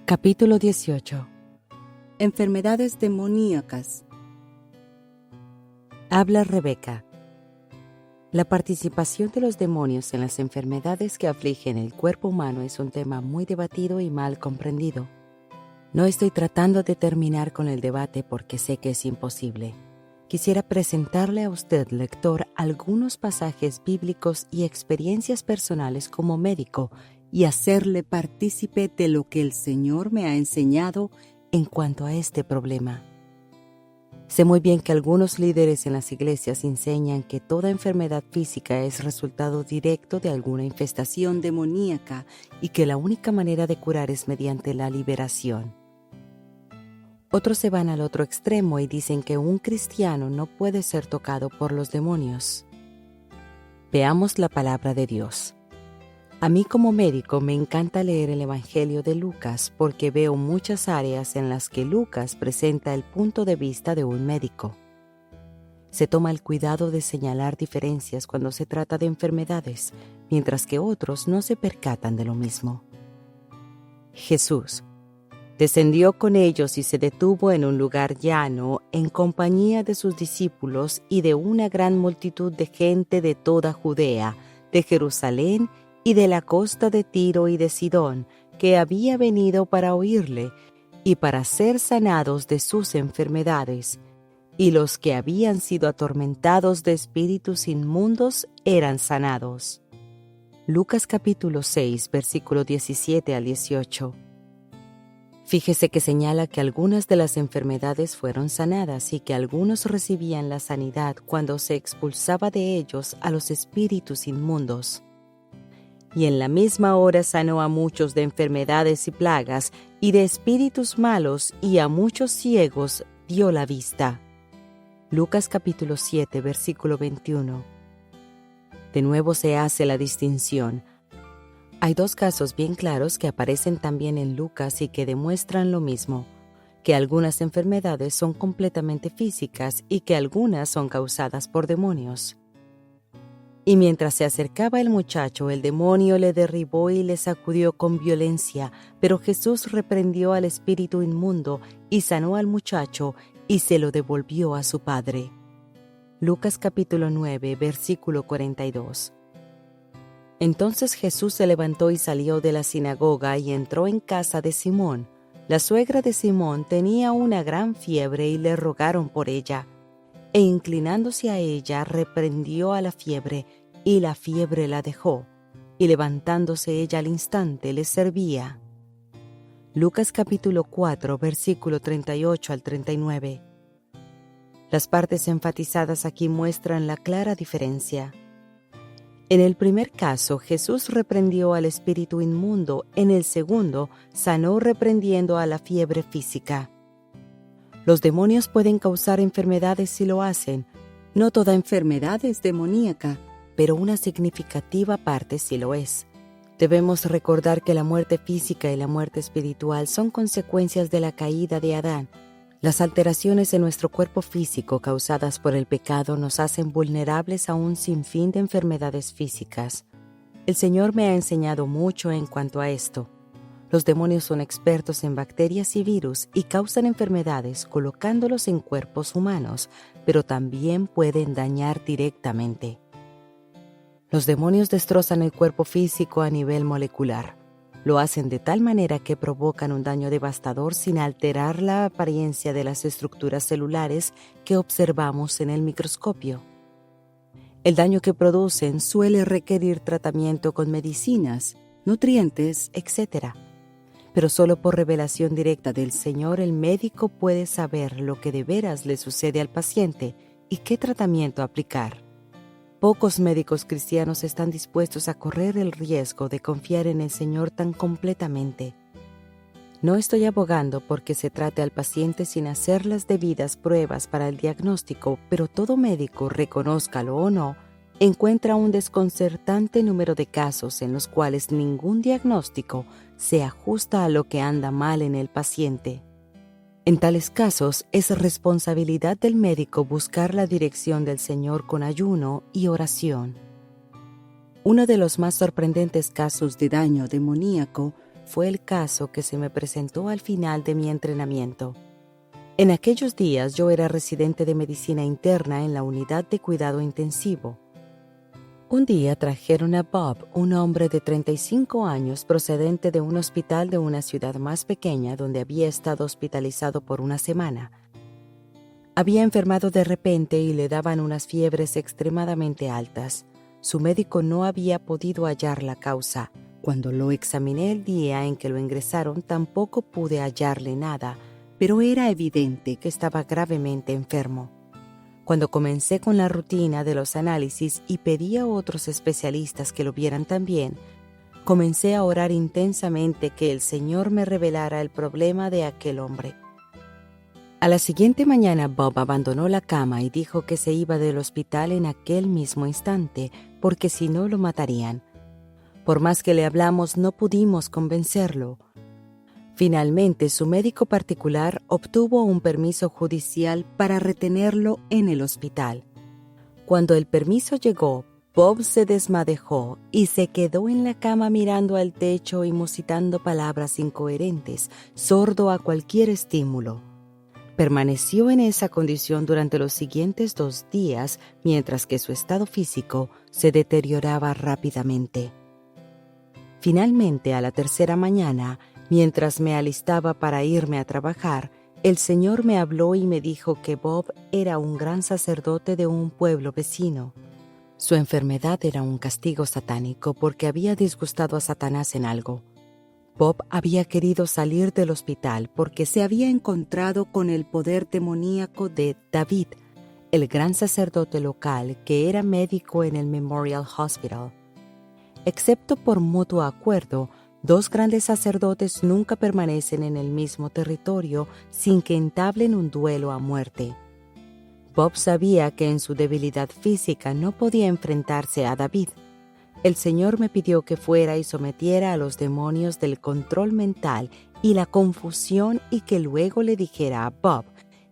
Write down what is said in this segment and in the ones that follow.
Capítulo 18. Enfermedades demoníacas. Habla Rebeca. La participación de los demonios en las enfermedades que afligen el cuerpo humano es un tema muy debatido y mal comprendido. No estoy tratando de terminar con el debate porque sé que es imposible. Quisiera presentarle a usted, lector, algunos pasajes bíblicos y experiencias personales como médico y hacerle partícipe de lo que el Señor me ha enseñado en cuanto a este problema. Sé muy bien que algunos líderes en las iglesias enseñan que toda enfermedad física es resultado directo de alguna infestación demoníaca y que la única manera de curar es mediante la liberación. Otros se van al otro extremo y dicen que un cristiano no puede ser tocado por los demonios. Veamos la palabra de Dios. A mí como médico me encanta leer el Evangelio de Lucas porque veo muchas áreas en las que Lucas presenta el punto de vista de un médico. Se toma el cuidado de señalar diferencias cuando se trata de enfermedades, mientras que otros no se percatan de lo mismo. Jesús descendió con ellos y se detuvo en un lugar llano en compañía de sus discípulos y de una gran multitud de gente de toda Judea, de Jerusalén y de la costa de Tiro y de Sidón, que había venido para oírle y para ser sanados de sus enfermedades. Y los que habían sido atormentados de espíritus inmundos eran sanados. Lucas capítulo 6, versículo 17 al 18. Fíjese que señala que algunas de las enfermedades fueron sanadas y que algunos recibían la sanidad cuando se expulsaba de ellos a los espíritus inmundos. Y en la misma hora sanó a muchos de enfermedades y plagas y de espíritus malos, y a muchos ciegos dio la vista. Lucas capítulo 7, versículo 21. De nuevo se hace la distinción. Hay dos casos bien claros que aparecen también en Lucas y que demuestran lo mismo, que algunas enfermedades son completamente físicas y que algunas son causadas por demonios. Y mientras se acercaba el muchacho, el demonio le derribó y le sacudió con violencia, pero Jesús reprendió al espíritu inmundo y sanó al muchacho y se lo devolvió a su padre. Lucas capítulo 9, versículo 42. Entonces Jesús se levantó y salió de la sinagoga y entró en casa de Simón. La suegra de Simón tenía una gran fiebre y le rogaron por ella. E inclinándose a ella, reprendió a la fiebre, y la fiebre la dejó, y levantándose ella al instante le servía. Lucas capítulo 4, versículo 38 al 39. Las partes enfatizadas aquí muestran la clara diferencia. En el primer caso, Jesús reprendió al espíritu inmundo, en el segundo, sanó reprendiendo a la fiebre física. Los demonios pueden causar enfermedades si lo hacen. No toda enfermedad es demoníaca, pero una significativa parte sí lo es. Debemos recordar que la muerte física y la muerte espiritual son consecuencias de la caída de Adán. Las alteraciones en nuestro cuerpo físico causadas por el pecado nos hacen vulnerables a un sinfín de enfermedades físicas. El Señor me ha enseñado mucho en cuanto a esto. Los demonios son expertos en bacterias y virus y causan enfermedades colocándolos en cuerpos humanos, pero también pueden dañar directamente. Los demonios destrozan el cuerpo físico a nivel molecular. Lo hacen de tal manera que provocan un daño devastador sin alterar la apariencia de las estructuras celulares que observamos en el microscopio. El daño que producen suele requerir tratamiento con medicinas, nutrientes, etc. Pero solo por revelación directa del Señor el médico puede saber lo que de veras le sucede al paciente y qué tratamiento aplicar. Pocos médicos cristianos están dispuestos a correr el riesgo de confiar en el Señor tan completamente. No estoy abogando porque se trate al paciente sin hacer las debidas pruebas para el diagnóstico, pero todo médico, reconózcalo o no, encuentra un desconcertante número de casos en los cuales ningún diagnóstico se ajusta a lo que anda mal en el paciente. En tales casos, es responsabilidad del médico buscar la dirección del Señor con ayuno y oración. Uno de los más sorprendentes casos de daño demoníaco fue el caso que se me presentó al final de mi entrenamiento. En aquellos días yo era residente de medicina interna en la unidad de cuidado intensivo. Un día trajeron a Bob, un hombre de 35 años procedente de un hospital de una ciudad más pequeña donde había estado hospitalizado por una semana. Había enfermado de repente y le daban unas fiebres extremadamente altas. Su médico no había podido hallar la causa. Cuando lo examiné el día en que lo ingresaron, tampoco pude hallarle nada, pero era evidente que estaba gravemente enfermo. Cuando comencé con la rutina de los análisis y pedí a otros especialistas que lo vieran también, comencé a orar intensamente que el Señor me revelara el problema de aquel hombre. A la siguiente mañana Bob abandonó la cama y dijo que se iba del hospital en aquel mismo instante, porque si no lo matarían. Por más que le hablamos, no pudimos convencerlo. Finalmente, su médico particular obtuvo un permiso judicial para retenerlo en el hospital. Cuando el permiso llegó, Bob se desmadejó y se quedó en la cama mirando al techo y musitando palabras incoherentes, sordo a cualquier estímulo. Permaneció en esa condición durante los siguientes 2 días, mientras que su estado físico se deterioraba rápidamente. Finalmente, a la tercera mañana, mientras me alistaba para irme a trabajar, el Señor me habló y me dijo que Bob era un gran sacerdote de un pueblo vecino. Su enfermedad era un castigo satánico porque había disgustado a Satanás en algo. Bob había querido salir del hospital porque se había encontrado con el poder demoníaco de David, el gran sacerdote local que era médico en el Memorial Hospital. Excepto por mutuo acuerdo, 2 grandes sacerdotes nunca permanecen en el mismo territorio sin que entablen un duelo a muerte. Bob sabía que en su debilidad física no podía enfrentarse a David. El Señor me pidió que fuera y sometiera a los demonios del control mental y la confusión y que luego le dijera a Bob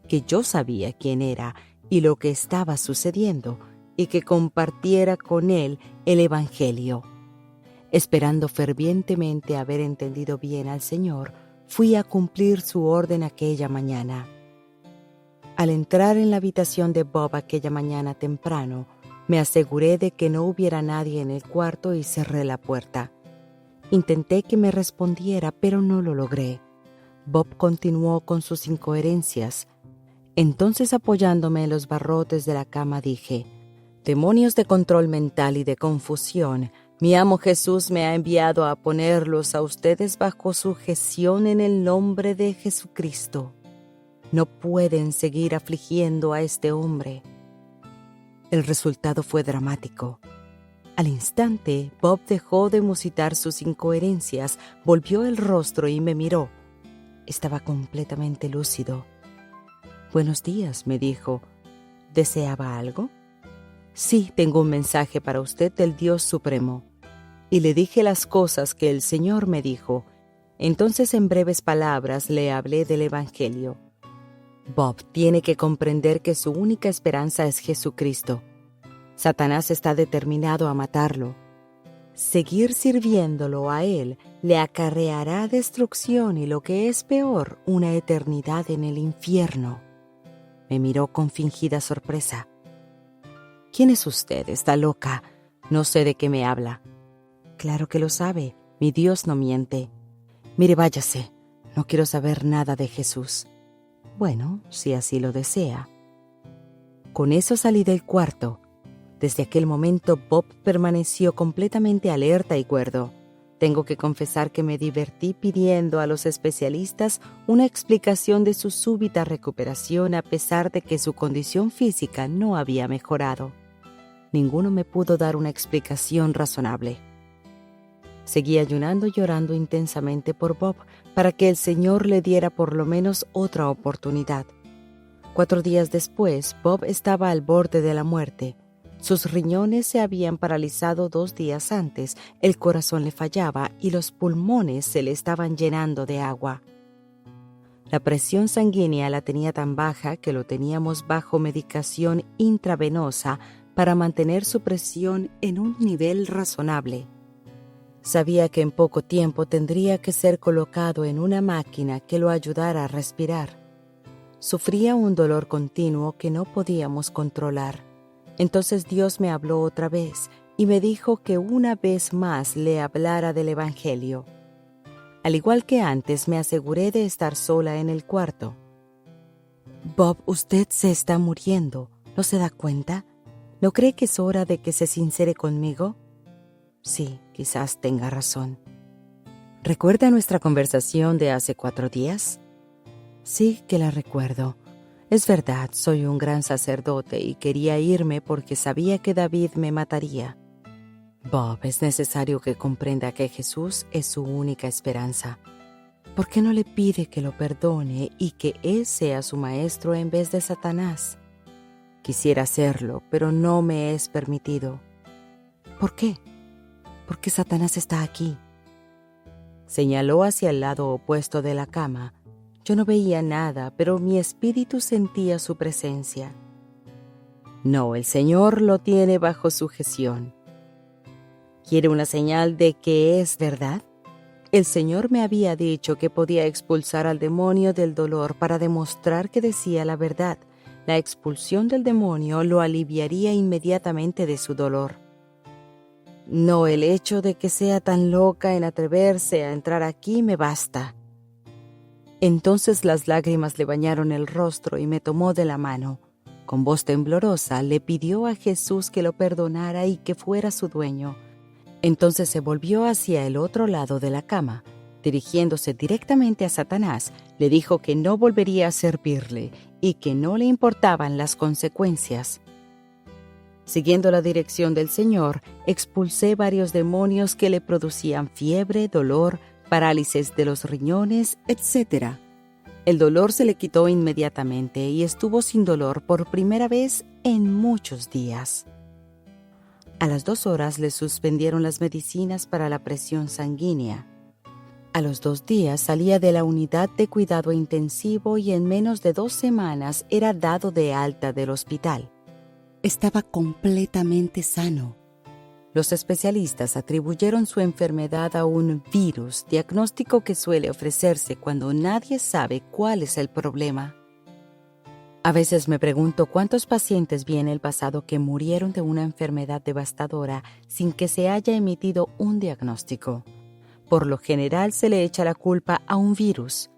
que yo sabía quién era y lo que estaba sucediendo y que compartiera con él el Evangelio. Esperando fervientemente haber entendido bien al Señor, fui a cumplir su orden aquella mañana. Al entrar en la habitación de Bob aquella mañana temprano, me aseguré de que no hubiera nadie en el cuarto y cerré la puerta. Intenté que me respondiera, pero no lo logré. Bob continuó con sus incoherencias. Entonces, apoyándome en los barrotes de la cama, dije: «Demonios de control mental y de confusión, mi amo Jesús me ha enviado a ponerlos a ustedes bajo sujeción en el nombre de Jesucristo. No pueden seguir afligiendo a este hombre». El resultado fue dramático. Al instante, Bob dejó de musitar sus incoherencias, volvió el rostro y me miró. Estaba completamente lúcido. «Buenos días», me dijo. «¿Deseaba algo?» «Sí, tengo un mensaje para usted del Dios Supremo». Y le dije las cosas que el Señor me dijo. Entonces, en breves palabras, le hablé del Evangelio. Bob tiene que comprender que su única esperanza es Jesucristo. Satanás está determinado a matarlo. Seguir sirviéndolo a él le acarreará destrucción y, lo que es peor, una eternidad en el infierno. Me miró con fingida sorpresa. «¿Quién es usted? Está loca. No sé de qué me habla». «Claro que lo sabe. Mi Dios no miente. Mire, váyase. No quiero saber nada de Jesús». «Bueno, si así lo desea». Con eso salí del cuarto. Desde aquel momento Bob permaneció completamente alerta y cuerdo. Tengo que confesar que me divertí pidiendo a los especialistas una explicación de su súbita recuperación a pesar de que su condición física no había mejorado. Ninguno me pudo dar una explicación razonable. Seguí ayunando y orando intensamente por Bob para que el Señor le diera por lo menos otra oportunidad. 4 días después, Bob estaba al borde de la muerte. Sus riñones se habían paralizado 2 días antes, el corazón le fallaba y los pulmones se le estaban llenando de agua. La presión sanguínea la tenía tan baja que lo teníamos bajo medicación intravenosa para mantener su presión en un nivel razonable. Sabía que en poco tiempo tendría que ser colocado en una máquina que lo ayudara a respirar. Sufría un dolor continuo que no podíamos controlar. Entonces Dios me habló otra vez y me dijo que una vez más le hablara del Evangelio. Al igual que antes, me aseguré de estar sola en el cuarto. «Bob, usted se está muriendo. ¿No se da cuenta? ¿No cree que es hora de que se sincere conmigo?» «Sí, quizás tenga razón». «¿Recuerda nuestra conversación de hace 4 días?» «Sí que la recuerdo. Es verdad, soy un gran sacerdote y quería irme porque sabía que David me mataría. Bob, es necesario que comprenda que Jesús es su única esperanza. ¿Por qué no le pide que lo perdone y que Él sea su maestro en vez de Satanás? Quisiera hacerlo, pero no me es permitido». «¿Por qué?» «Porque Satanás está aquí». Señaló hacia el lado opuesto de la cama. Yo no veía nada, pero mi espíritu sentía su presencia. «No, el Señor lo tiene bajo sujeción». ¿Quiere una señal de que es verdad? El Señor me había dicho que podía expulsar al demonio del dolor para demostrar que decía la verdad. La expulsión del demonio lo aliviaría inmediatamente de su dolor. No, el hecho de que sea tan loca en atreverse a entrar aquí me basta. Entonces las lágrimas le bañaron el rostro y me tomó de la mano. Con voz temblorosa le pidió a Jesús que lo perdonara y que fuera su dueño. Entonces se volvió hacia el otro lado de la cama. Dirigiéndose directamente a Satanás, le dijo que no volvería a servirle y que no le importaban las consecuencias. Siguiendo la dirección del Señor, expulsé varios demonios que le producían fiebre, dolor, parálisis de los riñones, etc. El dolor se le quitó inmediatamente y estuvo sin dolor por primera vez en muchos días. A las 2 horas le suspendieron las medicinas para la presión sanguínea. A los 2 días salía de la unidad de cuidado intensivo y en menos de 2 semanas era dado de alta del hospital. Estaba completamente sano. Los especialistas atribuyeron su enfermedad a un virus, diagnóstico que suele ofrecerse cuando nadie sabe cuál es el problema. A veces me pregunto cuántos pacientes vi en el pasado que murieron de una enfermedad devastadora sin que se haya emitido un diagnóstico. Por lo general se le echa la culpa a un virus.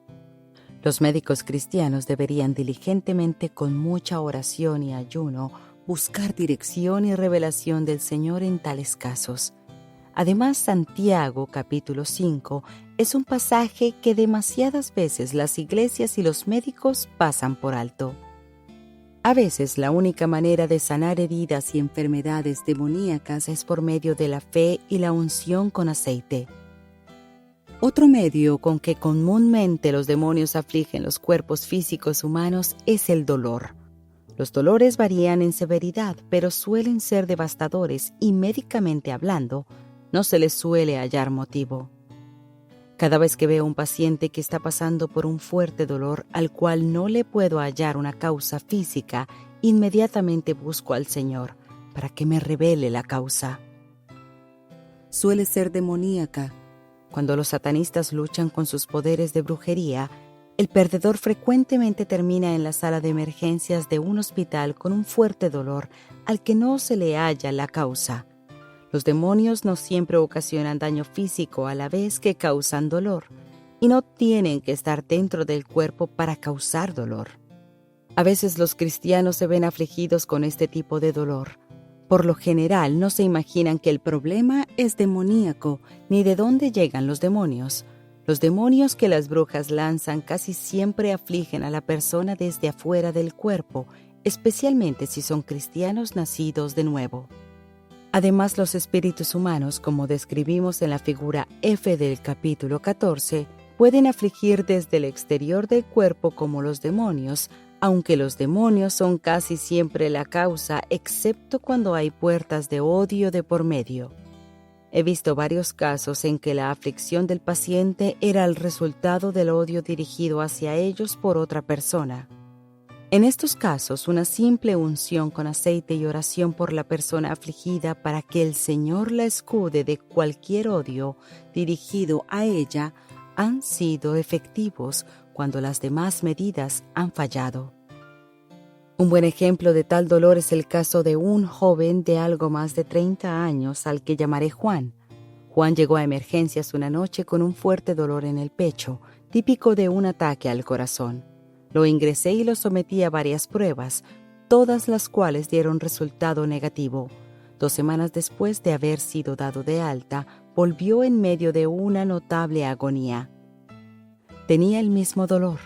Los médicos cristianos deberían diligentemente, con mucha oración y ayuno, buscar dirección y revelación del Señor en tales casos. Además, Santiago, capítulo 5, es un pasaje que demasiadas veces las iglesias y los médicos pasan por alto. A veces la única manera de sanar heridas y enfermedades demoníacas es por medio de la fe y la unción con aceite. Otro medio con que comúnmente los demonios afligen los cuerpos físicos humanos es el dolor. Los dolores varían en severidad, pero suelen ser devastadores y, médicamente hablando, no se les suele hallar motivo. Cada vez que veo a un paciente que está pasando por un fuerte dolor al cual no le puedo hallar una causa física, inmediatamente busco al Señor para que me revele la causa. Suele ser demoníaca. Cuando los satanistas luchan con sus poderes de brujería, el perdedor frecuentemente termina en la sala de emergencias de un hospital con un fuerte dolor al que no se le halla la causa. Los demonios no siempre ocasionan daño físico a la vez que causan dolor, y no tienen que estar dentro del cuerpo para causar dolor. A veces los cristianos se ven afligidos con este tipo de dolor. Por lo general no se imaginan que el problema es demoníaco ni de dónde llegan los demonios. Los demonios que las brujas lanzan casi siempre afligen a la persona desde afuera del cuerpo, especialmente si son cristianos nacidos de nuevo. Además, los espíritus humanos, como describimos en la figura F del capítulo 14, pueden afligir desde el exterior del cuerpo como los demonios, aunque los demonios son casi siempre la causa, excepto cuando hay puertas de odio de por medio. He visto varios casos en que la aflicción del paciente era el resultado del odio dirigido hacia ellos por otra persona. En estos casos, una simple unción con aceite y oración por la persona afligida para que el Señor la escude de cualquier odio dirigido a ella han sido efectivos cuando las demás medidas han fallado. Un buen ejemplo de tal dolor es el caso de un joven de algo más de 30 años al que llamaré Juan. Juan llegó a emergencias una noche con un fuerte dolor en el pecho, típico de un ataque al corazón. Lo ingresé y lo sometí a varias pruebas, todas las cuales dieron resultado negativo. 2 semanas después de haber sido dado de alta, volvió en medio de una notable agonía. Tenía el mismo dolor.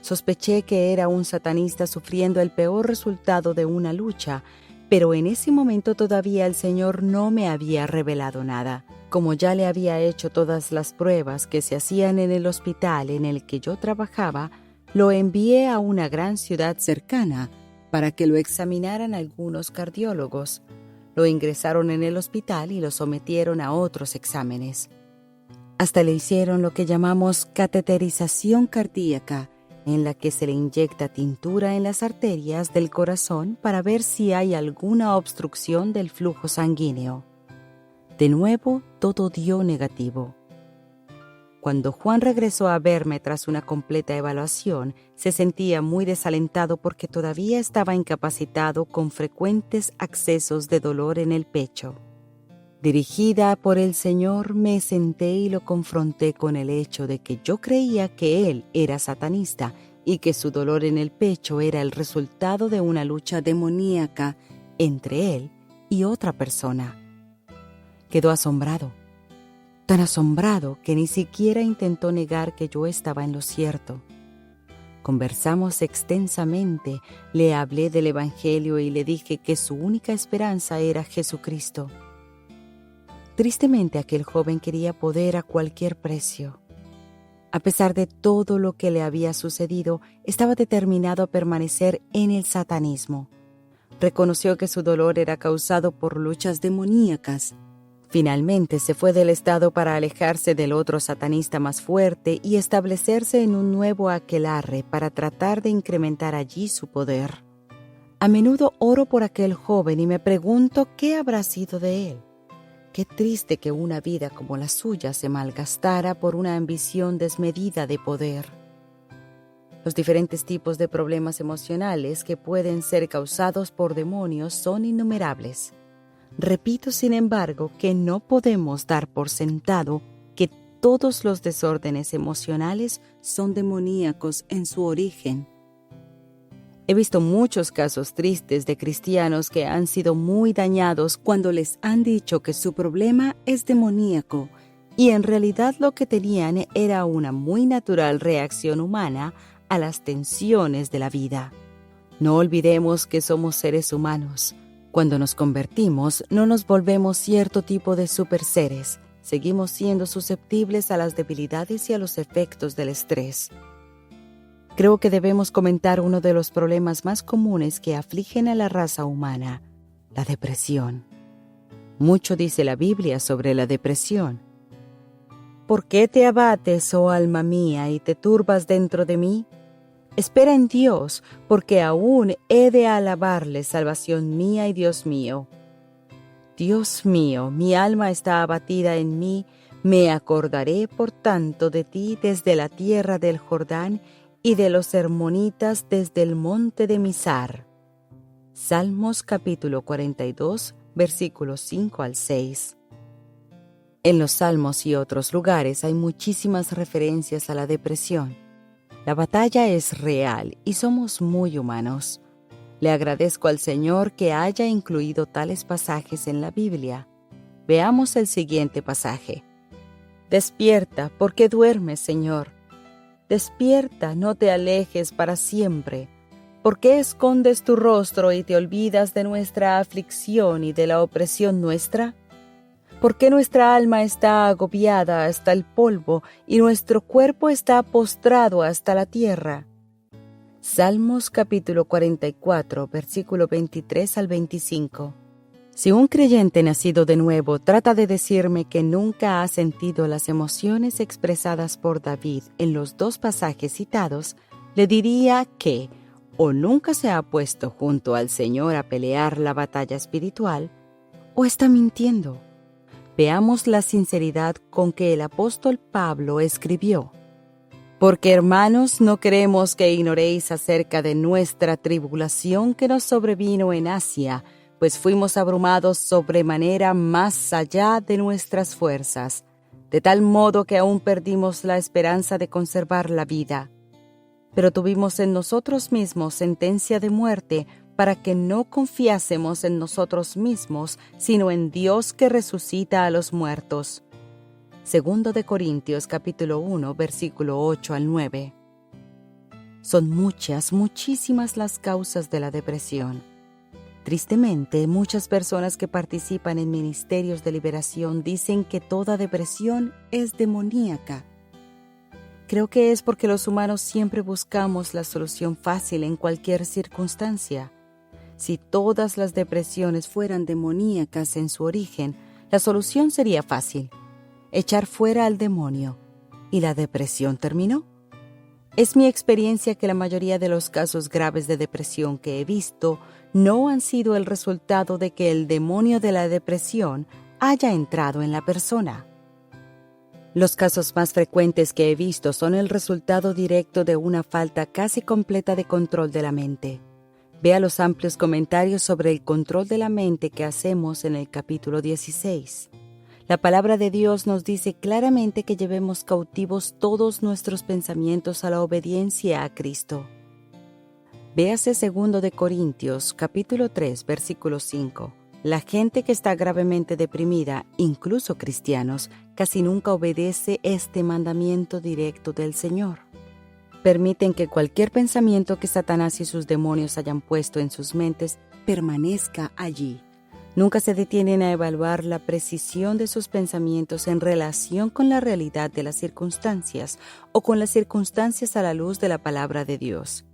Sospeché que era un satanista sufriendo el peor resultado de una lucha, pero en ese momento todavía el Señor no me había revelado nada. Como ya le había hecho todas las pruebas que se hacían en el hospital en el que yo trabajaba, lo envié a una gran ciudad cercana para que lo examinaran algunos cardiólogos. Lo ingresaron en el hospital y lo sometieron a otros exámenes. Hasta le hicieron lo que llamamos cateterización cardíaca, en la que se le inyecta tintura en las arterias del corazón para ver si hay alguna obstrucción del flujo sanguíneo. De nuevo, todo dio negativo. Cuando Juan regresó a verme tras una completa evaluación, se sentía muy desalentado porque todavía estaba incapacitado con frecuentes accesos de dolor en el pecho. Dirigida por el Señor, me senté y lo confronté con el hecho de que yo creía que él era satanista y que su dolor en el pecho era el resultado de una lucha demoníaca entre él y otra persona. Quedó asombrado. Tan asombrado que ni siquiera intentó negar que yo estaba en lo cierto. Conversamos extensamente, le hablé del Evangelio y le dije que su única esperanza era Jesucristo. Tristemente, aquel joven quería poder a cualquier precio. A pesar de todo lo que le había sucedido, estaba determinado a permanecer en el satanismo. Reconoció que su dolor era causado por luchas demoníacas. Finalmente se fue del estado para alejarse del otro satanista más fuerte y establecerse en un nuevo aquelarre para tratar de incrementar allí su poder. A menudo oro por aquel joven y me pregunto qué habrá sido de él. Qué triste que una vida como la suya se malgastara por una ambición desmedida de poder. Los diferentes tipos de problemas emocionales que pueden ser causados por demonios son innumerables. Repito, sin embargo, que no podemos dar por sentado que todos los desórdenes emocionales son demoníacos en su origen. He visto muchos casos tristes de cristianos que han sido muy dañados cuando les han dicho que su problema es demoníaco y en realidad lo que tenían era una muy natural reacción humana a las tensiones de la vida. No olvidemos que somos seres humanos. Cuando nos convertimos, no nos volvemos cierto tipo de superseres. Seguimos siendo susceptibles a las debilidades y a los efectos del estrés. Creo que debemos comentar uno de los problemas más comunes que afligen a la raza humana, la depresión. Mucho dice la Biblia sobre la depresión. ¿Por qué te abates, oh alma mía, y te turbas dentro de mí? Espera en Dios, porque aún he de alabarle, salvación mía y Dios mío. Dios mío, mi alma está abatida en mí, me acordaré por tanto de ti desde la tierra del Jordán y de los hermonitas desde el monte de Mizar. Salmos capítulo 42, versículos 5 al 6. En los Salmos y otros lugares hay muchísimas referencias a la depresión. La batalla es real y somos muy humanos. Le agradezco al Señor que haya incluido tales pasajes en la Biblia. Veamos el siguiente pasaje. Despierta, porque duermes, Señor. Despierta, no te alejes para siempre. ¿Por qué escondes tu rostro y te olvidas de nuestra aflicción y de la opresión nuestra? ¿Por qué nuestra alma está agobiada hasta el polvo y nuestro cuerpo está postrado hasta la tierra? Salmos capítulo 44, versículo 23 al 25. Si un creyente nacido de nuevo trata de decirme que nunca ha sentido las emociones expresadas por David en los 2 pasajes citados, le diría que o nunca se ha puesto junto al Señor a pelear la batalla espiritual, o está mintiendo. Veamos la sinceridad con que el apóstol Pablo escribió: Porque, hermanos, no queremos que ignoréis acerca de nuestra tribulación que nos sobrevino en Asia, pues fuimos abrumados sobremanera más allá de nuestras fuerzas, de tal modo que aún perdimos la esperanza de conservar la vida. Pero tuvimos en nosotros mismos sentencia de muerte, para que no confiásemos en nosotros mismos, sino en Dios que resucita a los muertos. Segundo de Corintios capítulo 1, versículo 8 al 9. Son muchísimas las causas de la depresión. Tristemente, muchas personas que participan en ministerios de liberación dicen que toda depresión es demoníaca. Creo que es porque los humanos siempre buscamos la solución fácil en cualquier circunstancia. Si todas las depresiones fueran demoníacas en su origen, la solución sería fácil: echar fuera al demonio, y la depresión terminó. Es mi experiencia que la mayoría de los casos graves de depresión que he visto no han sido el resultado de que el demonio de la depresión haya entrado en la persona. Los casos más frecuentes que he visto son el resultado directo de una falta casi completa de control de la mente. Vea los amplios comentarios sobre el control de la mente que hacemos en el capítulo 16. La palabra de Dios nos dice claramente que llevemos cautivos todos nuestros pensamientos a la obediencia a Cristo. Véase 2 de Corintios, capítulo 3, versículo 5. La gente que está gravemente deprimida, incluso cristianos, casi nunca obedece este mandamiento directo del Señor. Permiten que cualquier pensamiento que Satanás y sus demonios hayan puesto en sus mentes permanezca allí. Nunca se detienen a evaluar la precisión de sus pensamientos en relación con la realidad de las circunstancias o con las circunstancias a la luz de la palabra de Dios.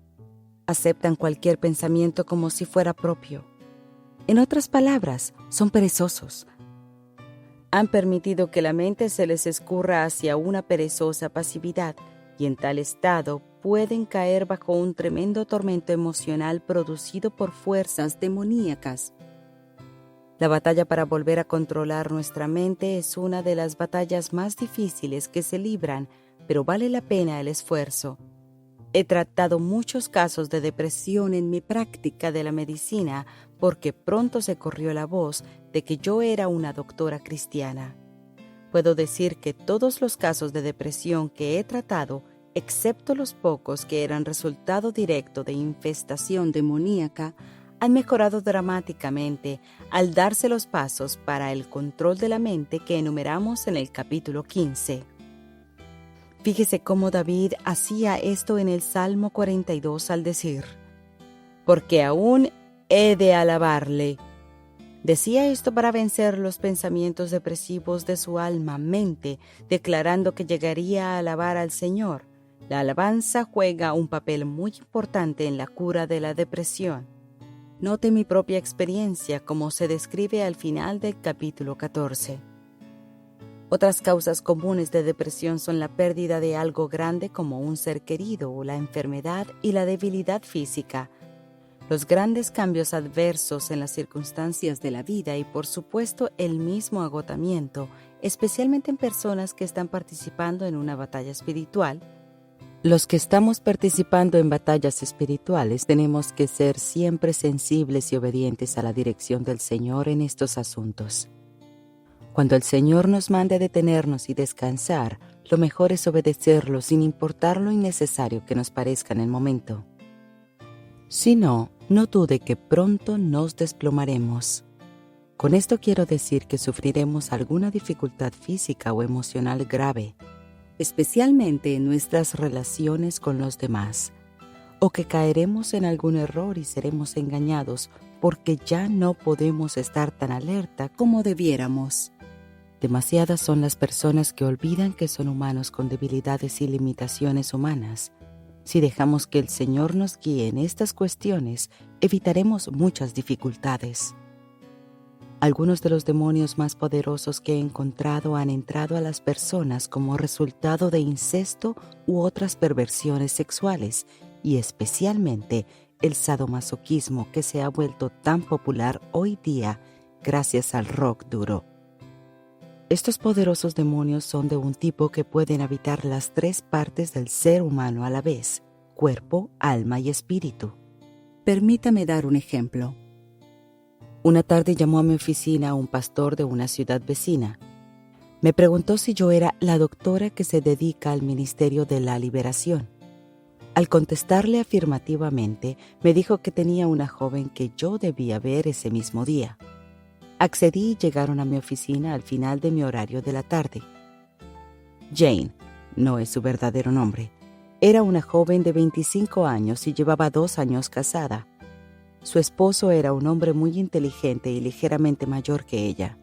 Aceptan cualquier pensamiento como si fuera propio. En otras palabras, son perezosos. Han permitido que la mente se les escurra hacia una perezosa pasividad, y en tal estado pueden caer bajo un tremendo tormento emocional producido por fuerzas demoníacas. La batalla para volver a controlar nuestra mente es una de las batallas más difíciles que se libran, pero vale la pena el esfuerzo. He tratado muchos casos de depresión en mi práctica de la medicina porque pronto se corrió la voz de que yo era una doctora cristiana. Puedo decir que todos los casos de depresión que he tratado, excepto los pocos que eran resultado directo de infestación demoníaca, han mejorado dramáticamente al darse los pasos para el control de la mente que enumeramos en el capítulo 15. Fíjese cómo David hacía esto en el Salmo 42 al decir: «Porque aún he de alabarle». Decía esto para vencer los pensamientos depresivos de su mente, declarando que llegaría a alabar al Señor. La alabanza juega un papel muy importante en la cura de la depresión. Note mi propia experiencia como se describe al final del capítulo 14. Otras causas comunes de depresión son la pérdida de algo grande como un ser querido o la enfermedad y la debilidad física, los grandes cambios adversos en las circunstancias de la vida y, por supuesto, el mismo agotamiento, especialmente en personas que están participando en una batalla espiritual. Los que estamos participando en batallas espirituales tenemos que ser siempre sensibles y obedientes a la dirección del Señor en estos asuntos. Cuando el Señor nos mande detenernos y descansar, lo mejor es obedecerlo sin importar lo innecesario que nos parezca en el momento. Si no, no dude que pronto nos desplomaremos. Con esto quiero decir que sufriremos alguna dificultad física o emocional grave, especialmente en nuestras relaciones con los demás, o que caeremos en algún error y seremos engañados porque ya no podemos estar tan alerta como debiéramos. Demasiadas son las personas que olvidan que son humanos con debilidades y limitaciones humanas. Si dejamos que el Señor nos guíe en estas cuestiones, evitaremos muchas dificultades. Algunos de los demonios más poderosos que he encontrado han entrado a las personas como resultado de incesto u otras perversiones sexuales y especialmente el sadomasoquismo que se ha vuelto tan popular hoy día gracias al rock duro. Estos poderosos demonios son de un tipo que pueden habitar las tres partes del ser humano a la vez: cuerpo, alma y espíritu. Permítame dar un ejemplo. Una tarde llamó a mi oficina un pastor de una ciudad vecina. Me preguntó si yo era la doctora que se dedica al ministerio de la liberación. Al contestarle afirmativamente, me dijo que tenía una joven que yo debía ver ese mismo día. Accedí y llegaron a mi oficina al final de mi horario de la tarde. Jane, no es su verdadero nombre, era una joven de 25 años y llevaba 2 años casada. Su esposo era un hombre muy inteligente y ligeramente mayor que ella.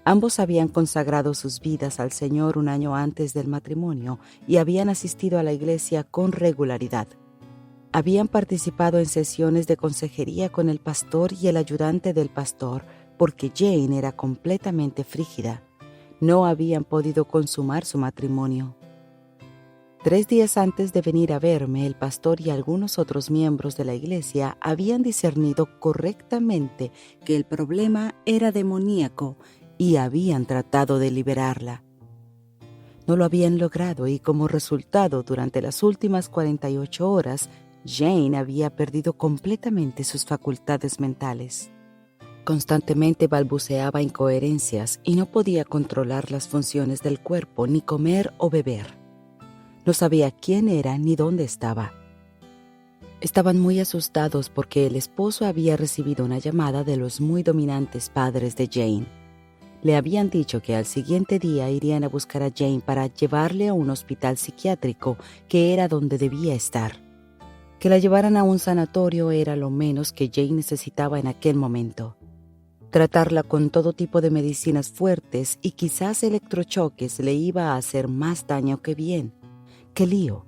Ambos habían consagrado sus vidas al Señor un año antes del matrimonio y habían asistido a la iglesia con regularidad. Habían participado en sesiones de consejería con el pastor y el ayudante del pastor porque Jane era completamente frígida. No habían podido consumar su matrimonio. 3 días antes de venir a verme, el pastor y algunos otros miembros de la iglesia habían discernido correctamente Que el problema era demoníaco y habían tratado de liberarla. No lo habían logrado y como resultado, durante las últimas 48 horas, Jane había perdido completamente sus facultades mentales. Constantemente balbuceaba incoherencias y no podía controlar las funciones del cuerpo, ni comer o beber. No sabía quién era ni dónde estaba. Estaban muy asustados porque el esposo había recibido una llamada de los muy dominantes padres de Jane. Le habían dicho que al siguiente día irían a buscar a Jane para llevarle a un hospital psiquiátrico que era donde debía estar. Que la llevaran a un sanatorio era lo menos que Jane necesitaba en aquel momento. Tratarla con todo tipo de medicinas fuertes y quizás electrochoques le iba a hacer más daño que bien. ¡Qué lío!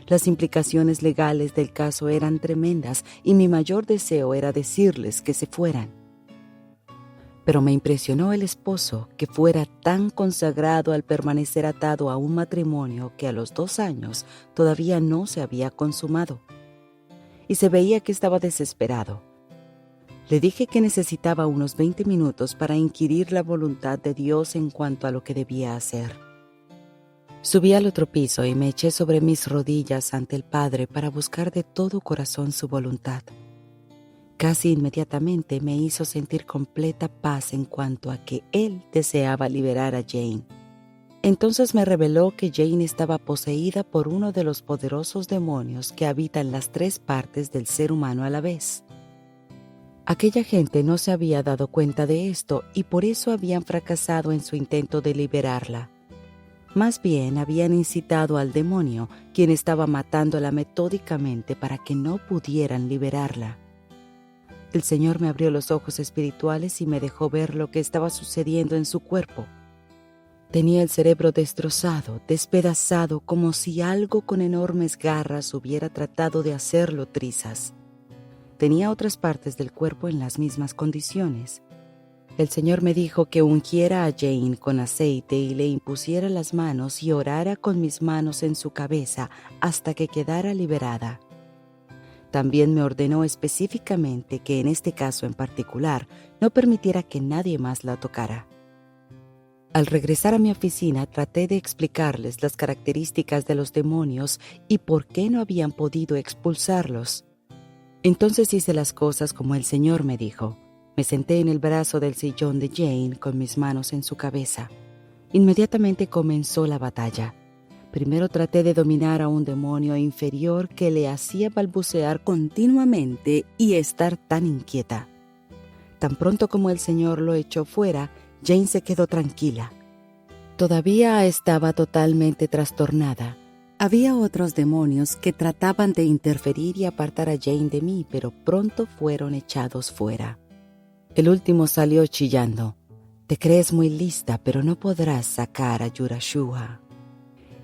Las implicaciones legales del caso eran tremendas y mi mayor deseo era decirles que se fueran. Pero me impresionó el esposo, que fuera tan consagrado al permanecer atado a un matrimonio que a los 2 años todavía no se había consumado. Y se veía que estaba desesperado. Le dije que necesitaba unos 20 minutos para inquirir la voluntad de Dios en cuanto a lo que debía hacer. Subí al otro piso y me eché sobre mis rodillas ante el Padre para buscar de todo corazón su voluntad. Casi inmediatamente me hizo sentir completa paz en cuanto a que Él deseaba liberar a Jane. Entonces me reveló que Jane estaba poseída por uno de los poderosos demonios que habitan las 3 partes del ser humano a la vez. Aquella gente no se había dado cuenta de esto y por eso habían fracasado en su intento de liberarla. Más bien habían incitado al demonio, quien estaba matándola metódicamente para que no pudieran liberarla. El Señor me abrió los ojos espirituales y me dejó ver lo que estaba sucediendo en su cuerpo. Tenía el cerebro destrozado, despedazado, como si algo con enormes garras hubiera tratado de hacerlo trizas. Tenía otras partes del cuerpo en las mismas condiciones. El Señor me dijo que ungiera a Jane con aceite y le impusiera las manos y orara con mis manos en su cabeza hasta que quedara liberada. También me ordenó específicamente que en este caso en particular no permitiera que nadie más la tocara. Al regresar a mi oficina traté de explicarles las características de los demonios y por qué no habían podido expulsarlos. Entonces hice las cosas como el Señor me dijo. Me senté en el brazo del sillón de Jane con mis manos en su cabeza. Inmediatamente comenzó la batalla. Primero traté de dominar a un demonio inferior que le hacía balbucear continuamente y estar tan inquieta. Tan pronto como el Señor lo echó fuera, Jane se quedó tranquila. Todavía estaba totalmente trastornada. Había otros demonios que trataban de interferir y apartar a Jane de mí, pero pronto fueron echados fuera. El último salió chillando. Te crees muy lista, pero no podrás sacar a Yurashua.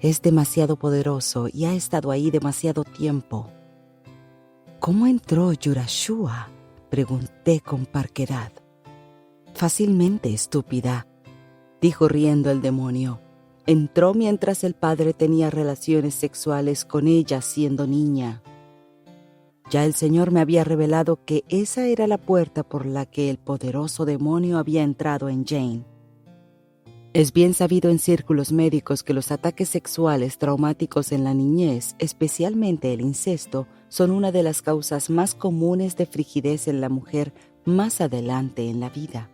Es demasiado poderoso y ha estado ahí demasiado tiempo. ¿Cómo entró Yurashua?, pregunté con parquedad. Fácilmente, estúpida, dijo riendo el demonio. Entró mientras el padre tenía relaciones sexuales con ella siendo niña. Ya el Señor me había revelado que esa era la puerta por la que el poderoso demonio había entrado en Jane. Es bien sabido en círculos médicos que los ataques sexuales traumáticos en la niñez, especialmente el incesto, son una de las causas más comunes de frigidez en la mujer más adelante en la vida.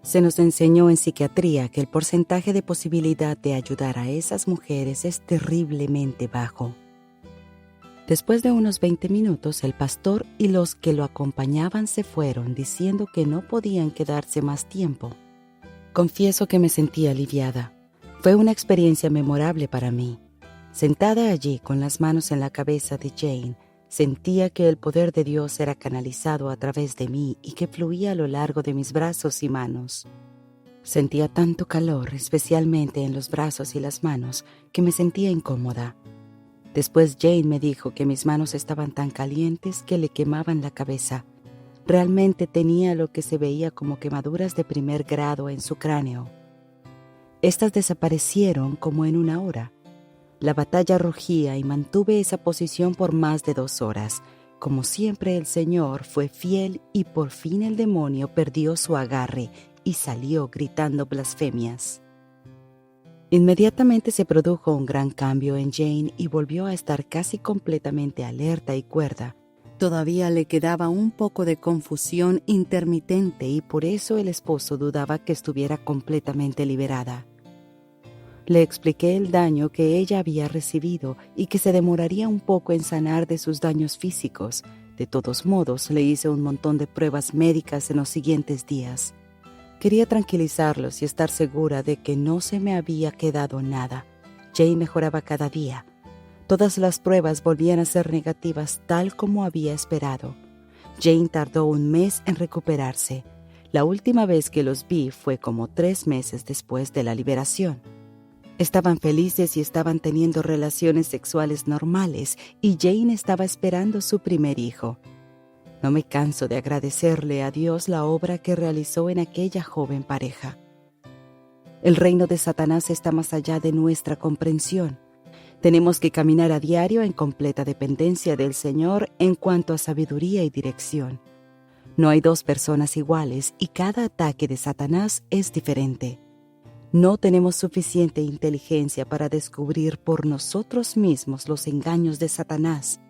Se nos enseñó en psiquiatría que el porcentaje de posibilidad de ayudar a esas mujeres es terriblemente bajo. Después de unos 20 minutos, el pastor y los que lo acompañaban se fueron diciendo que no podían quedarse más tiempo. Confieso que me sentí aliviada. Fue una experiencia memorable para mí. Sentada allí con las manos en la cabeza de Jane, sentía que el poder de Dios era canalizado a través de mí y que fluía a lo largo de mis brazos y manos. Sentía tanto calor, especialmente en los brazos y las manos, que me sentía incómoda. Después Jane me dijo que mis manos estaban tan calientes que le quemaban la cabeza. Realmente tenía lo que se veía como quemaduras de primer grado en su cráneo. Estas desaparecieron como en una hora. La batalla rugía y mantuve esa posición por más de 2 horas. Como siempre, el Señor fue fiel y por fin el demonio perdió su agarre y salió gritando blasfemias. Inmediatamente se produjo un gran cambio en Jane y volvió a estar casi completamente alerta y cuerda. Todavía le quedaba un poco de confusión intermitente y por eso el esposo dudaba que estuviera completamente liberada. Le expliqué el daño que ella había recibido y que se demoraría un poco en sanar de sus daños físicos. De todos modos, le hice un montón de pruebas médicas en los siguientes días. Quería tranquilizarlos y estar segura de que no se me había quedado nada. Jane mejoraba cada día. Todas las pruebas volvían a ser negativas tal como había esperado. Jane tardó 1 mes en recuperarse. La última vez que los vi fue como 3 meses después de la liberación. Estaban felices y estaban teniendo relaciones sexuales normales y Jane estaba esperando su primer hijo. No me canso de agradecerle a Dios la obra que realizó en aquella joven pareja. El reino de Satanás está más allá de nuestra comprensión. Tenemos que caminar a diario en completa dependencia del Señor en cuanto a sabiduría y dirección. No hay 2 personas iguales y cada ataque de Satanás es diferente. No tenemos suficiente inteligencia para descubrir por nosotros mismos los engaños de Satanás.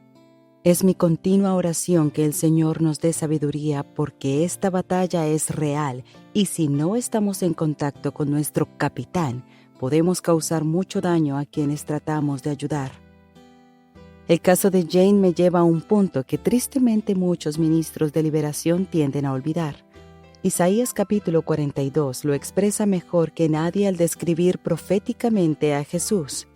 Es mi continua oración que el Señor nos dé sabiduría porque esta batalla es real y si no estamos en contacto con nuestro capitán, podemos causar mucho daño a quienes tratamos de ayudar. El caso de Jane me lleva a un punto que tristemente muchos ministros de liberación tienden a olvidar. Isaías capítulo 42 lo expresa mejor que nadie al describir proféticamente a Jesús.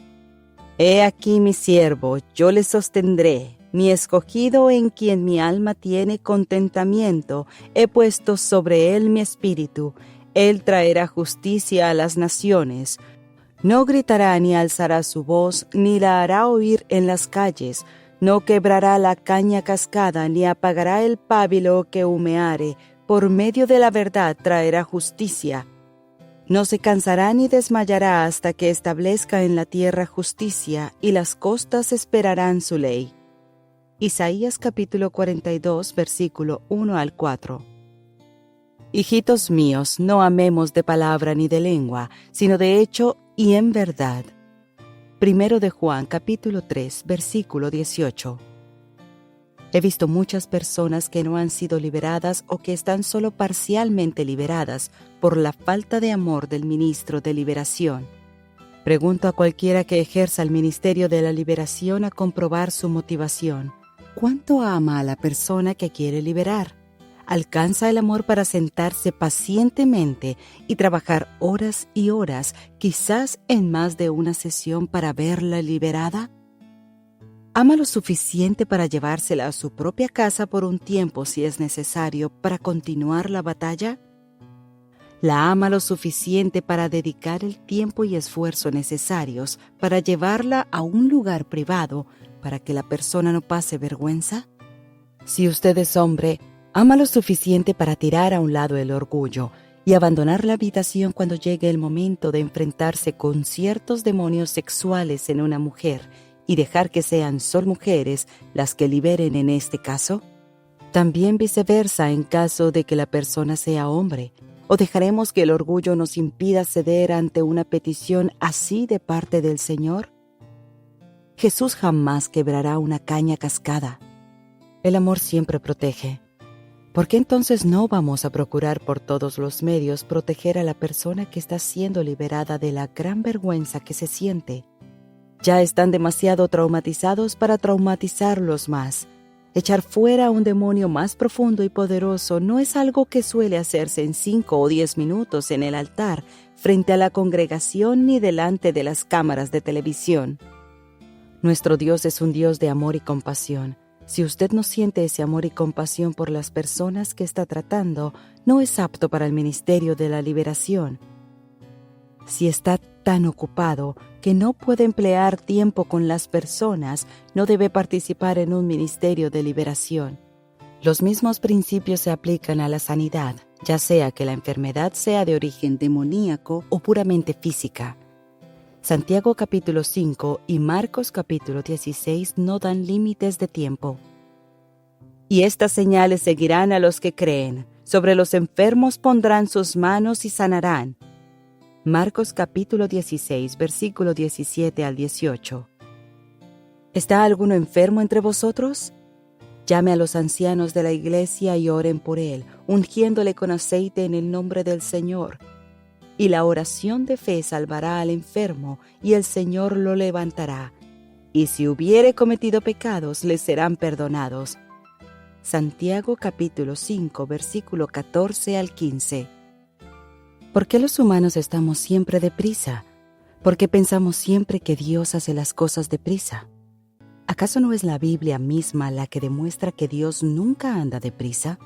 He aquí mi siervo, yo le sostendré, mi escogido en quien mi alma tiene contentamiento, he puesto sobre él mi espíritu, él traerá justicia a las naciones. No gritará ni alzará su voz, ni la hará oír en las calles, no quebrará la caña cascada, ni apagará el pábilo que humeare, por medio de la verdad traerá justicia. No se cansará ni desmayará hasta que establezca en la tierra justicia, y las costas esperarán su ley. Isaías capítulo 42, versículo 1 al 4. Hijitos míos, no amemos de palabra ni de lengua, sino de hecho y en verdad. Primero de Juan capítulo 3, versículo 18. He visto muchas personas que no han sido liberadas o que están solo parcialmente liberadas por la falta de amor del ministro de liberación. Pregunto a cualquiera que ejerza el ministerio de la liberación a comprobar su motivación. ¿Cuánto ama a la persona que quiere liberar? ¿Alcanza el amor para sentarse pacientemente y trabajar horas y horas, quizás en más de una sesión para verla liberada? ¿Ama lo suficiente para llevársela a su propia casa por un tiempo si es necesario para continuar la batalla? ¿La ama lo suficiente para dedicar el tiempo y esfuerzo necesarios para llevarla a un lugar privado para que la persona no pase vergüenza? Si usted es hombre, ama lo suficiente para tirar a un lado el orgullo y abandonar la habitación cuando llegue el momento de enfrentarse con ciertos demonios sexuales en una mujer y dejar que sean solo mujeres las que liberen en este caso? También viceversa en caso de que la persona sea hombre. ¿O dejaremos que el orgullo nos impida ceder ante una petición así de parte del Señor? Jesús jamás quebrará una caña cascada. El amor siempre protege. ¿Por qué entonces no vamos a procurar por todos los medios proteger a la persona que está siendo liberada de la gran vergüenza que se siente? Ya están demasiado traumatizados para traumatizarlos más. Echar fuera a un demonio más profundo y poderoso no es algo que suele hacerse en 5 o 10 minutos en el altar, frente a la congregación ni delante de las cámaras de televisión. Nuestro Dios es un Dios de amor y compasión. Si usted no siente ese amor y compasión por las personas que está tratando, no es apto para el ministerio de la liberación. Si está tan ocupado que no puede emplear tiempo con las personas, no debe participar en un ministerio de liberación. Los mismos principios se aplican a la sanidad, ya sea que la enfermedad sea de origen demoníaco o puramente física. Santiago capítulo 5 y Marcos capítulo 16 no dan límites de tiempo. Y estas señales seguirán a los que creen. Sobre los enfermos pondrán sus manos y sanarán. Marcos capítulo 16, versículo 17 al 18. ¿Está alguno enfermo entre vosotros? Llame a los ancianos de la iglesia y oren por él, ungiéndole con aceite en el nombre del Señor. Y la oración de fe salvará al enfermo, y el Señor lo levantará. Y si hubiere cometido pecados, le serán perdonados. Santiago capítulo 5, versículo 14 al 15. ¿Por qué los humanos estamos siempre deprisa? ¿Por qué pensamos siempre que Dios hace las cosas deprisa? ¿Acaso no es la Biblia misma la que demuestra que Dios nunca anda deprisa?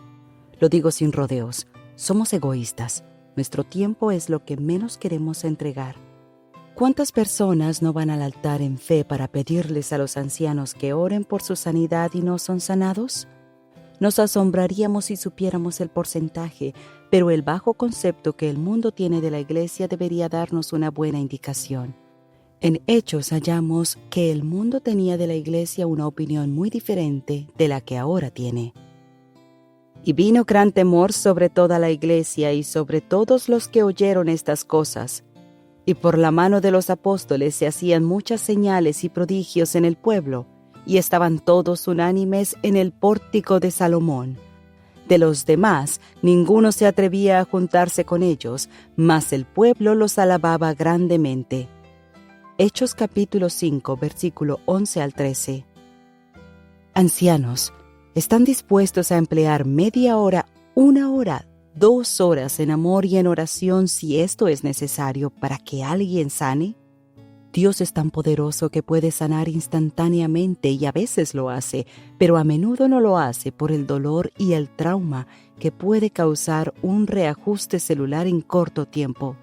Lo digo sin rodeos, somos egoístas. Nuestro tiempo es lo que menos queremos entregar. ¿Cuántas personas no van al altar en fe para pedirles a los ancianos que oren por su sanidad y no son sanados? Nos asombraríamos si supiéramos el porcentaje, pero el bajo concepto que el mundo tiene de la iglesia debería darnos una buena indicación. En Hechos hallamos que el mundo tenía de la iglesia una opinión muy diferente de la que ahora tiene. Y vino gran temor sobre toda la iglesia y sobre todos los que oyeron estas cosas. Y por la mano de los apóstoles se hacían muchas señales y prodigios en el pueblo, y estaban todos unánimes en el pórtico de Salomón. De los demás, ninguno se atrevía a juntarse con ellos, mas el pueblo los alababa grandemente. Hechos capítulo 5, versículo 11 al 13. Ancianos, ¿están dispuestos a emplear media hora, 1 hora, 2 horas en amor y en oración si esto es necesario para que alguien sane? Dios es tan poderoso que puede sanar instantáneamente y a veces lo hace, pero a menudo no lo hace por el dolor y el trauma que puede causar un reajuste celular en corto tiempo.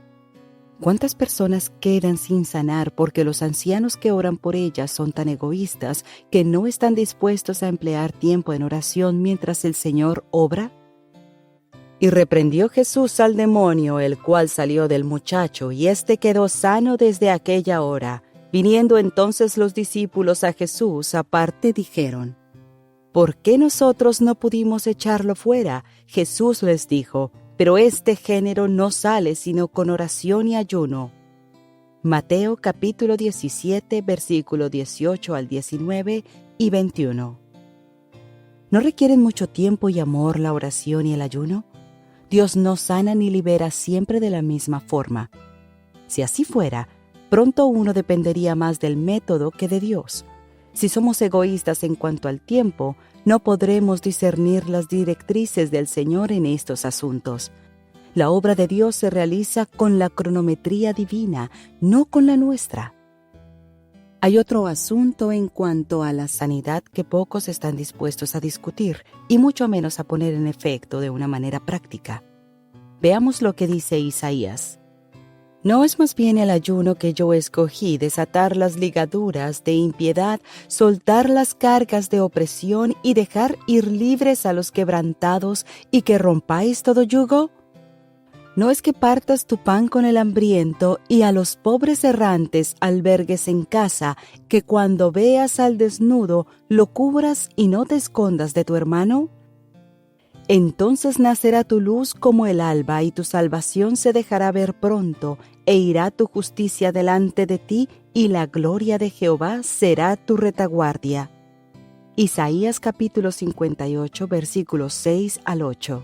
¿Cuántas personas quedan sin sanar porque los ancianos que oran por ellas son tan egoístas que no están dispuestos a emplear tiempo en oración mientras el Señor obra? Y reprendió Jesús al demonio, el cual salió del muchacho, y éste quedó sano desde aquella hora. Viniendo entonces los discípulos a Jesús aparte, dijeron: ¿Por qué nosotros no pudimos echarlo fuera? Jesús les dijo: pero este género no sale sino con oración y ayuno. Mateo capítulo 17, versículo 18 al 19 y 21. ¿No requieren mucho tiempo y amor la oración y el ayuno? Dios no sana ni libera siempre de la misma forma. Si así fuera, pronto uno dependería más del método que de Dios. Si somos egoístas en cuanto al tiempo, no podremos discernir las directrices del Señor en estos asuntos. La obra de Dios se realiza con la cronometría divina, no con la nuestra. Hay otro asunto en cuanto a la sanidad que pocos están dispuestos a discutir y mucho menos a poner en efecto de una manera práctica. Veamos lo que dice Isaías. ¿No es más bien el ayuno que yo escogí, desatar las ligaduras de impiedad, soltar las cargas de opresión y dejar ir libres a los quebrantados y que rompáis todo yugo? No es que partas tu pan con el hambriento y a los pobres errantes albergues en casa, que cuando veas al desnudo lo cubras y no te escondas de tu hermano. Entonces nacerá tu luz como el alba y tu salvación se dejará ver pronto, e irá tu justicia delante de ti y la gloria de Jehová será tu retaguardia. Isaías capítulo 58 versículos 6 al 8.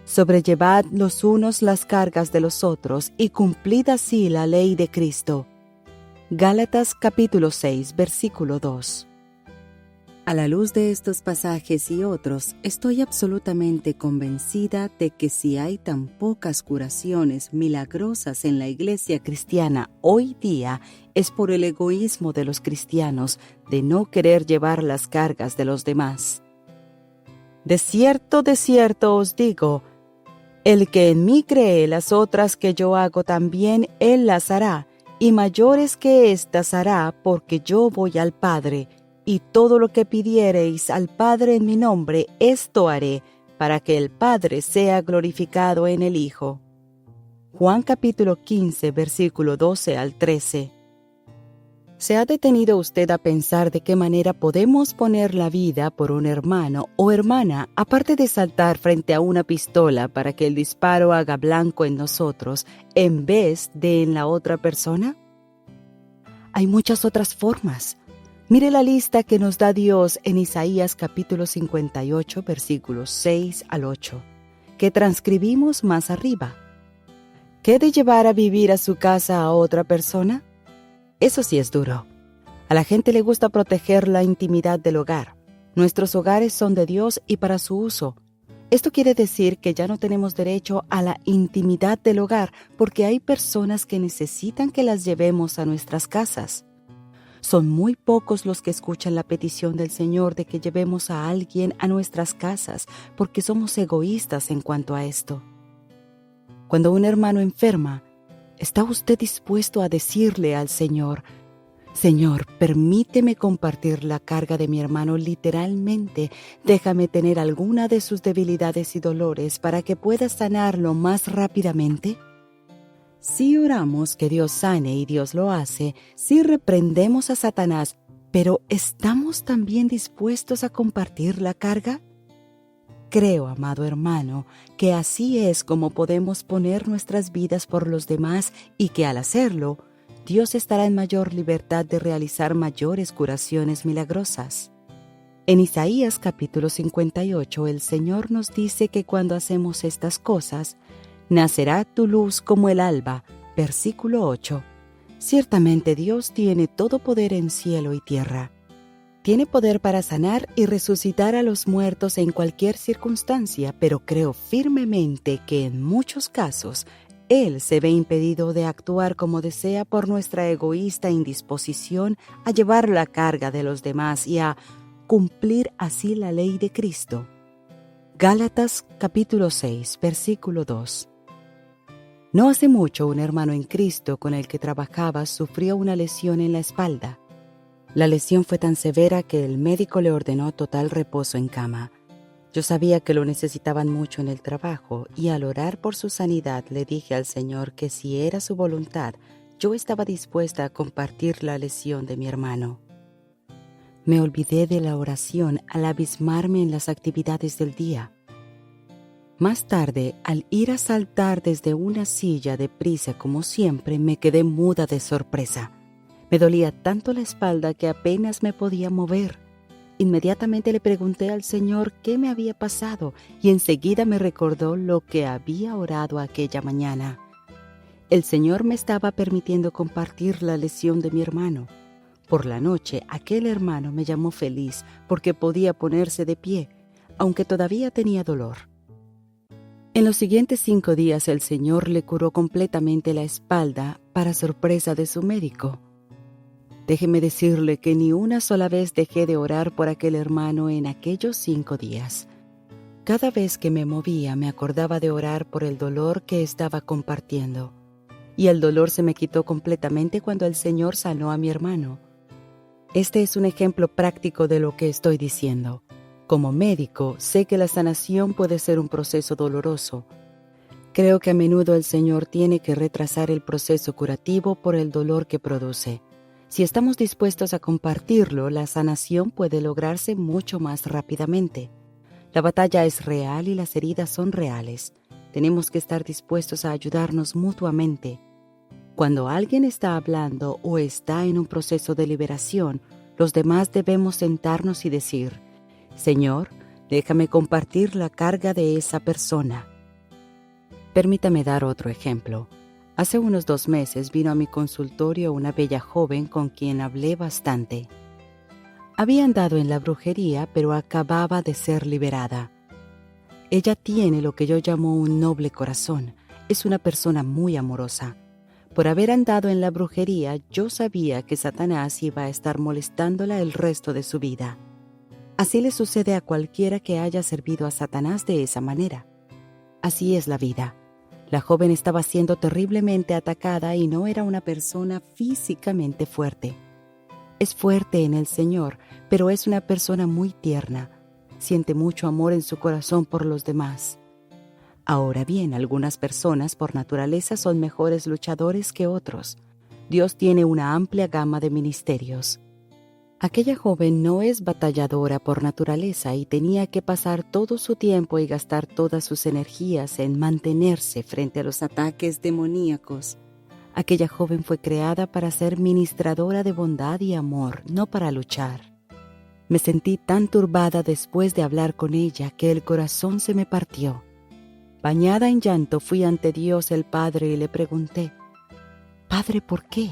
Sobrellevad los unos las cargas de los otros y cumplid así la ley de Cristo. Gálatas capítulo 6 versículo 2. A la luz de estos pasajes y otros, estoy absolutamente convencida de que si hay tan pocas curaciones milagrosas en la iglesia cristiana hoy día, es por el egoísmo de los cristianos de no querer llevar las cargas de los demás. De cierto os digo, el que en mí cree, las otras que yo hago también él las hará, y mayores que éstas hará, porque yo voy al Padre. Y todo lo que pidiereis al Padre en mi nombre, esto haré, para que el Padre sea glorificado en el Hijo. Juan capítulo 15, versículo 12 al 13. ¿Se ha detenido usted a pensar de qué manera podemos poner la vida por un hermano o hermana, aparte de saltar frente a una pistola para que el disparo haga blanco en nosotros, en vez de en la otra persona? Hay muchas otras formas. Mire la lista que nos da Dios en Isaías capítulo 58, versículos 6 al 8, que transcribimos más arriba. ¿Qué de llevar a vivir a su casa a otra persona? Eso sí es duro. A la gente le gusta proteger la intimidad del hogar. Nuestros hogares son de Dios y para su uso. Esto quiere decir que ya no tenemos derecho a la intimidad del hogar porque hay personas que necesitan que las llevemos a nuestras casas. Son muy pocos los que escuchan la petición del Señor de que llevemos a alguien a nuestras casas porque somos egoístas en cuanto a esto. Cuando un hermano enferma, ¿está usted dispuesto a decirle al Señor: Señor, permíteme compartir la carga de mi hermano literalmente, déjame tener alguna de sus debilidades y dolores para que pueda sanarlo más rápidamente? Si oramos que Dios sane y Dios lo hace, si reprendemos a Satanás, pero ¿estamos también dispuestos a compartir la carga? Creo, amado hermano, que así es como podemos poner nuestras vidas por los demás y que al hacerlo, Dios estará en mayor libertad de realizar mayores curaciones milagrosas. En Isaías capítulo 58, el Señor nos dice que cuando hacemos estas cosas, nacerá tu luz como el alba. Versículo 8. Ciertamente Dios tiene todo poder en cielo y tierra. Tiene poder para sanar y resucitar a los muertos en cualquier circunstancia, pero creo firmemente que en muchos casos Él se ve impedido de actuar como desea por nuestra egoísta indisposición a llevar la carga de los demás y a cumplir así la ley de Cristo. Gálatas capítulo 6, versículo 2. No hace mucho un hermano en Cristo con el que trabajaba sufrió una lesión en la espalda. La lesión fue tan severa que el médico le ordenó total reposo en cama. Yo sabía que lo necesitaban mucho en el trabajo y al orar por su sanidad le dije al Señor que si era su voluntad, yo estaba dispuesta a compartir la lesión de mi hermano. Me olvidé de la oración al abismarme en las actividades del día. Más tarde, al ir a saltar desde una silla deprisa como siempre, me quedé muda de sorpresa. Me dolía tanto la espalda que apenas me podía mover. Inmediatamente le pregunté al Señor qué me había pasado y enseguida me recordó lo que había orado aquella mañana. El Señor me estaba permitiendo compartir la lesión de mi hermano. Por la noche, aquel hermano me llamó feliz porque podía ponerse de pie, aunque todavía tenía dolor. En los siguientes 5 días el Señor le curó completamente la espalda para sorpresa de su médico. Déjeme decirle que ni una sola vez dejé de orar por aquel hermano en aquellos 5 días. Cada vez que me movía me acordaba de orar por el dolor que estaba compartiendo. Y el dolor se me quitó completamente cuando el Señor sanó a mi hermano. Este es un ejemplo práctico de lo que estoy diciendo. Como médico, sé que la sanación puede ser un proceso doloroso. Creo que a menudo el Señor tiene que retrasar el proceso curativo por el dolor que produce. Si estamos dispuestos a compartirlo, la sanación puede lograrse mucho más rápidamente. La batalla es real y las heridas son reales. Tenemos que estar dispuestos a ayudarnos mutuamente. Cuando alguien está hablando o está en un proceso de liberación, los demás debemos sentarnos y decir: Señor, déjame compartir la carga de esa persona. Permítame dar otro ejemplo. Hace unos 2 meses vino a mi consultorio una bella joven con quien hablé bastante. Había andado en la brujería, pero acababa de ser liberada. Ella tiene lo que yo llamo un noble corazón. Es una persona muy amorosa. Por haber andado en la brujería, yo sabía que Satanás iba a estar molestándola el resto de su vida. Así le sucede a cualquiera que haya servido a Satanás de esa manera. Así es la vida. La joven estaba siendo terriblemente atacada y no era una persona físicamente fuerte. Es fuerte en el Señor, pero es una persona muy tierna. Siente mucho amor en su corazón por los demás. Ahora bien, algunas personas por naturaleza son mejores luchadores que otros. Dios tiene una amplia gama de ministerios. Aquella joven no es batalladora por naturaleza y tenía que pasar todo su tiempo y gastar todas sus energías en mantenerse frente a los ataques demoníacos. Aquella joven fue creada para ser ministradora de bondad y amor, no para luchar. Me sentí tan turbada después de hablar con ella que el corazón se me partió. Bañada en llanto fui ante Dios el Padre y le pregunté: Padre, ¿por qué?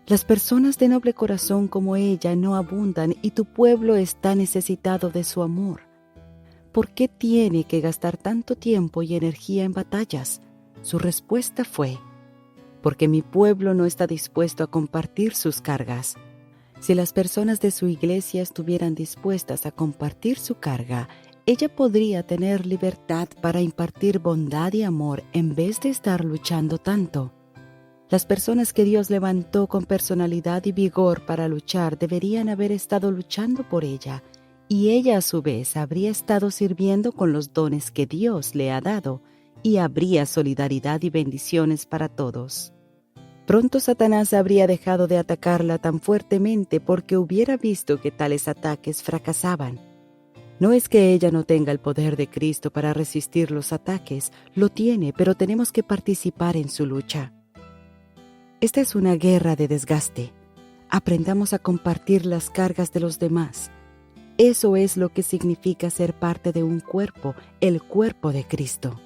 Las personas de noble corazón como ella no abundan y tu pueblo está necesitado de su amor. ¿Por qué tiene que gastar tanto tiempo y energía en batallas? Su respuesta fue: porque mi pueblo no está dispuesto a compartir sus cargas. Si las personas de su iglesia estuvieran dispuestas a compartir su carga, ella podría tener libertad para impartir bondad y amor en vez de estar luchando tanto. Las personas que Dios levantó con personalidad y vigor para luchar deberían haber estado luchando por ella, y ella a su vez habría estado sirviendo con los dones que Dios le ha dado, y habría solidaridad y bendiciones para todos. Pronto Satanás habría dejado de atacarla tan fuertemente porque hubiera visto que tales ataques fracasaban. No es que ella no tenga el poder de Cristo para resistir los ataques, lo tiene, pero tenemos que participar en su lucha. Esta es una guerra de desgaste. Aprendamos a compartir las cargas de los demás. Eso es lo que significa ser parte de un cuerpo, el cuerpo de Cristo.